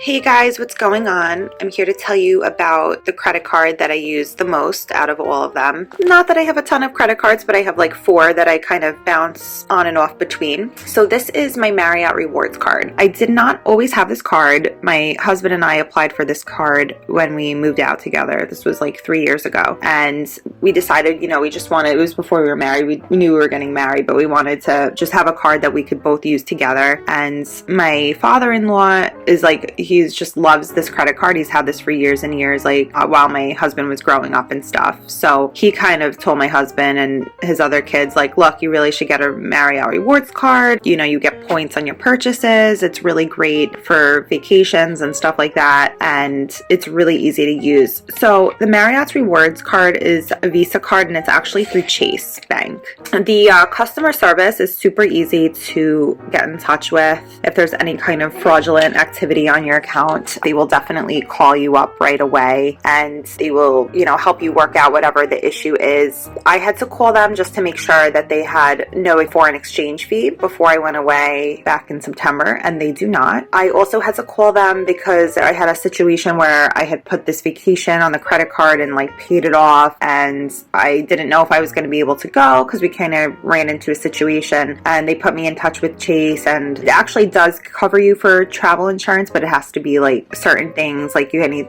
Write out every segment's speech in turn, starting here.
Hey guys, what's going on? I'm here to tell you about the credit card that I use the most out of all of them. Not that I have a ton of credit cards, but I have like 4 that I kind of bounce on and off between. So this is my Marriott Rewards card. I did not always have this card. My husband and I applied for this card when we moved out together. This was like 3 years ago. And we decided, we just wanted, it was before we were married. We knew we were getting married, but we wanted to just have a card that we could both use together. And my father-in-law is like, he just loves this credit card. He's had this for years and years, like while my husband was growing up and stuff. So he kind of told my husband and his other kids, like, look, you really should get a Marriott Rewards card. You get points on your purchases. It's really great for vacations and stuff like that. And it's really easy to use. So the Marriott's Rewards card is a Visa card, and it's actually through Chase Bank. The customer service is super easy to get in touch with. If there's any kind of fraudulent activity on your account, they will definitely call you up right away, and they will, help you work out whatever the issue is. I had to call them just to make sure that they had no foreign exchange fee before I went away back in September, and they do not. I also had to call them because I had a situation where I had put this vacation on the credit card and like paid it off, and I didn't know if I was going to be able to go because we kind of ran into a situation, and they put me in touch with Chase, and it actually does cover you for travel insurance, but it has to be like certain things, like you need,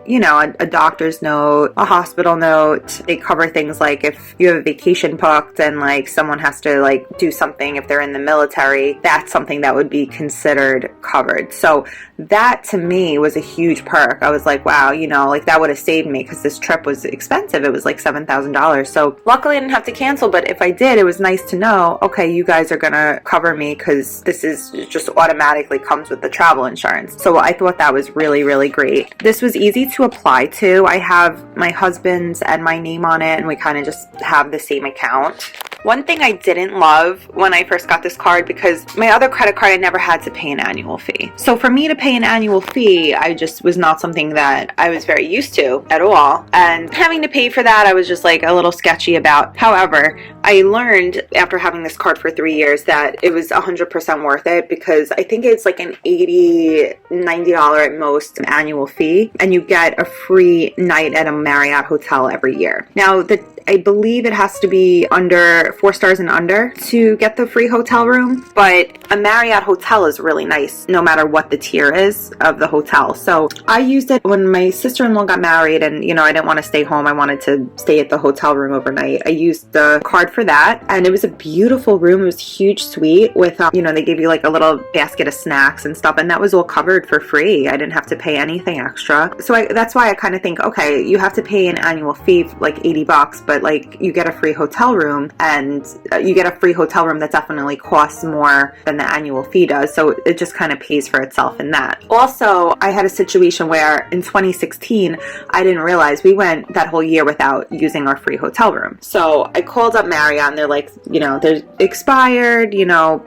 a doctor's note, a hospital note. They cover things like if you have a vacation booked and like someone has to like do something, if they're in the military, that's something that would be considered covered. So that to me was a huge perk. I was like, wow, like that would have saved me, because this trip was expensive. It was like $7,000. So luckily I didn't have to cancel, but if I did, it was nice to know, okay, you guys are gonna cover me because this is just automatically comes with the travel insurance. So I thought that was really, really great. This was easy to apply to. I have my husband's and my name on it, and we kind of just have the same account. One thing I didn't love when I first got this card, because my other credit card, I never had to pay an annual fee. So for me to pay an annual fee, I just was not something that I was very used to at all. And having to pay for that, I was just like a little sketchy about. However, I learned after having this card for 3 years that it was 100% worth it, because I think it's like an $80, $90 at most annual fee, and you get a free night at a Marriott hotel every year. Now, I believe it has to be under 4 stars and under to get the free hotel room, but a Marriott hotel is really nice no matter what the tier is of the hotel. So I used it when my sister-in-law got married, and I didn't want to stay home. I wanted to stay at the hotel room overnight. I used the card for that, and it was a beautiful room. It was a huge suite with they gave you like a little basket of snacks and stuff, and that was all covered for free. I didn't have to pay anything extra. So that's why I kind of think, okay, you have to pay an annual fee like $80, but like you get a free hotel room, and you get a free hotel room that definitely costs more than the annual fee does. So it just kind of pays for itself in that. Also, I had a situation where in 2016, I didn't realize we went that whole year without using our free hotel room. So I called up Marriott, and they're like, they're expired,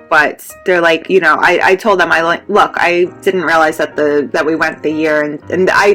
but they're like, I told them, look, I didn't realize that we went the year, and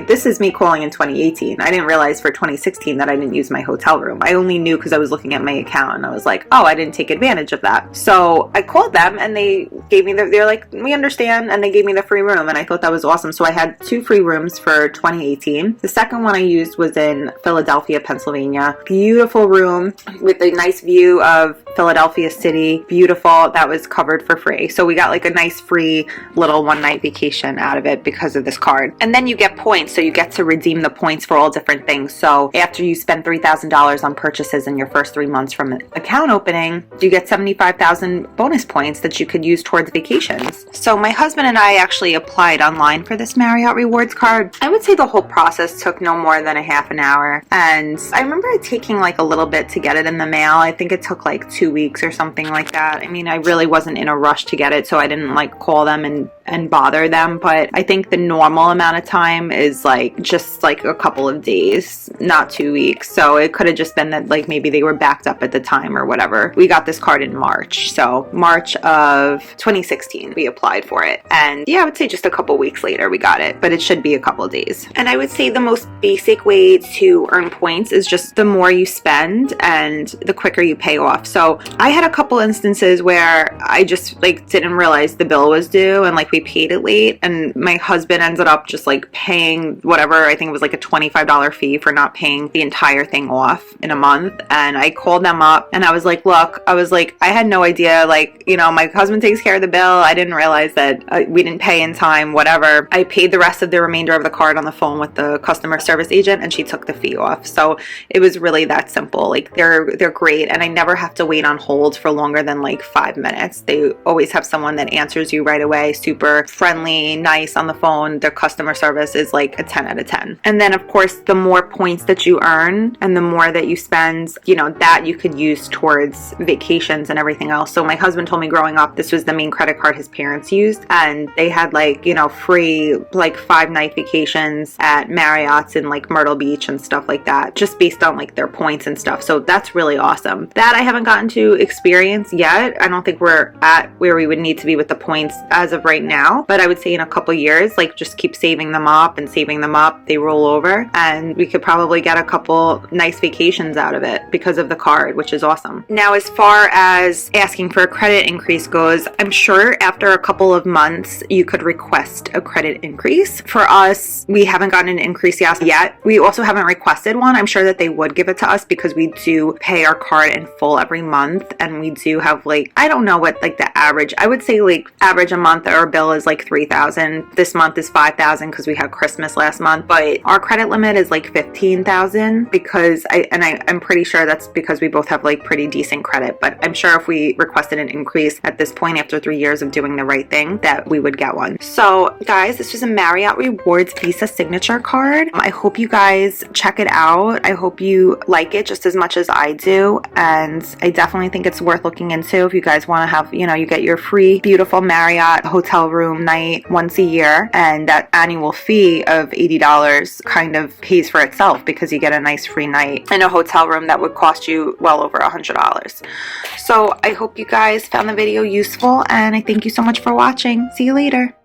this is me calling in 2018. I didn't realize for 2016 that I didn't use my hotel room. I only knew because I was looking at my account, and I was like, oh, I didn't take advantage of that. So I called them, and they gave me they're like, we understand, and they gave me the free room, and I thought that was awesome. So I had 2 free rooms for 2018. The second one I used was in Philadelphia, Pennsylvania. Beautiful room with a nice view of Philadelphia city. Beautiful. That was covered for free. So we got like a nice free little one-night vacation out of it because of this card. And then you get points, so you get to redeem the points for all different things. So after you spend $3,000 on purchases in your first 3 months from account opening, you get 75,000 bonus points that you could use towards vacations. So my husband and I actually applied online for this Marriott Rewards card. I would say the whole process took no more than a half an hour, and I remember it taking like a little bit to get it in the mail. I think it took like 2 weeks or something like that. I mean, I really wasn't in a rush to get it, so I didn't like call them and bother them, but I think the normal amount of time is like just like a couple of days, not 2 weeks. So it could have just been that like maybe they were backed up at the time or whatever. We got this card in March. So March of 2016, we applied for it. And yeah, I would say just a couple weeks later we got it, but it should be a couple days. And I would say the most basic way to earn points is just the more you spend and the quicker you pay off. So I had a couple instances where I just like didn't realize the bill was due and like we paid it late, and my husband ended up just like paying whatever, I think it was like a $25 fee for not paying the entire thing off in a month. And I called them up and I was like, look, I had no idea, like, you know, my husband takes care of the bill. I didn't realize that we didn't pay in time, whatever. I paid the rest of the remainder of the card on the phone with the customer service agent, and she took the fee off. So it was really that simple. Like they're great, and I never have to wait on hold for longer than like 5 minutes. They always have someone that answers you right away, super friendly, nice on the phone. Their customer service is like a 10 out of 10. And then of course, the more points that you earn and the more that you spend, you know, that you could use towards vacations and everything else. So my husband told me growing up, this was the main credit card his parents used, and they had like, you know, free like 5-night vacations at Marriott's in like Myrtle Beach and stuff like that, just based on like their points and stuff. So that's really awesome. That I haven't gotten to experience yet. I don't think we're at where we would need to be with the points as of right now, but I would say in a couple years, like just keep saving them up and saving them up. They roll over and we could probably get a couple nice vacations out of it because of the card, which is awesome. Now, as far as asking for a credit increase goes, I'm sure after a couple of months, you could request a credit increase. For us, we haven't gotten an increase yet. We also haven't requested one. I'm sure that they would give it to us because we do pay our card in full every month, and we do have like, I don't know what like the average, I would say like average a month our bill is like $3,000. This month is $5,000 because we had Christmas last month, but our credit limit is like $15,000 because I'm pretty sure that's because we both have like pretty decent credit. But I'm sure if we requested an increase at this point after 3 years of doing the right thing, that we would get one. So guys, this was a Marriott Rewards Visa signature card. I hope you guys check it out. I hope you like it just as much as I do, and I definitely think it's worth looking into if you guys want to have, you know, you get your free beautiful Marriott hotel room night once a year, and that annual fee of $80 kind of pays for itself because you get a nice free night in a hotel room that would cost you well over $100. So I hope you guys found the video useful, and I thank you so much for watching. See you later.